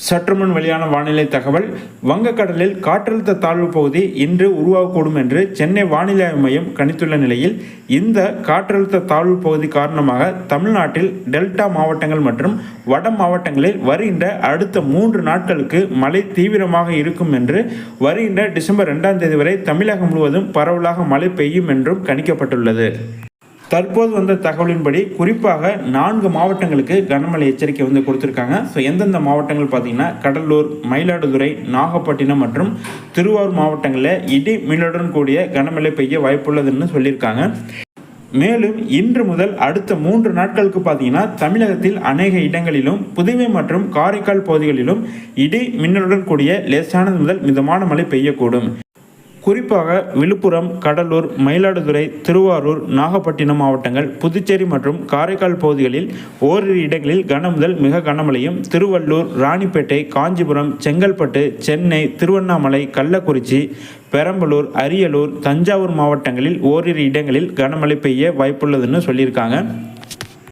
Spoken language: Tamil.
சற்றுமுன் வெளியான வானிலை தகவல். வங்கக்கடலில் காற்றழுத்த தாழ்வு பகுதி இன்று உருவாகக்கூடும் என்று சென்னை வானிலை ஆய்வு மையம் கணித்துள்ள நிலையில், இந்த காற்றழுத்த தாழ்வு பகுதி காரணமாக தமிழ்நாட்டில் டெல்டா மாவட்டங்கள் மற்றும் வட மாவட்டங்களில் வருகின்ற அடுத்த 3 நாட்களுக்கு மழை தீவிரமாக இருக்கும் என்று, வருகின்ற டிசம்பர் 2ஆம் தேதி வரை தமிழகம் முழுவதும் பரவலாக மழை பெய்யும் என்றும் கணிக்கப்பட்டுள்ளது. தற்போது வந்த தகவலின்படி குறிப்பாக 4 மாவட்டங்களுக்கு கனமழை எச்சரிக்கை கொடுத்துருக்காங்க. ஸோ எந்தெந்த மாவட்டங்கள் பார்த்தீங்கன்னா, கடலூர், மயிலாடுதுறை, நாகப்பட்டினம் மற்றும் திருவாரூர் மாவட்டங்களில் இடி மின்னலுடன் கூடிய கனமழை பெய்ய வாய்ப்புள்ளதுன்னு சொல்லியிருக்காங்க. மேலும் இன்று முதல் அடுத்த 3 நாட்களுக்கு பார்த்தீங்கன்னா, தமிழகத்தில் அநேக இடங்களிலும் புதுவை மற்றும் காரைக்கால் பகுதிகளிலும் இடி மின்னலுடன் கூடிய லேசானது முதல் மிதமான மழை பெய்யக்கூடும். குறிப்பாக விழுப்புரம், கடலூர், மயிலாடுதுறை, திருவாரூர், நாகப்பட்டினம் மாவட்டங்கள், புதுச்சேரி மற்றும் காரைக்கால் பகுதிகளில் ஓரிரு இடங்களில் கன முதல் மிக கனமழையும், திருவள்ளூர், ராணிப்பேட்டை, காஞ்சிபுரம், செங்கல்பட்டு, சென்னை, திருவண்ணாமலை, கள்ளக்குறிச்சி, பெரம்பலூர், அரியலூர், தஞ்சாவூர் மாவட்டங்களில் ஓரிரு இடங்களில் கனமழை பெய்ய வாய்ப்புள்ளதுன்னு சொல்லியிருக்காங்க.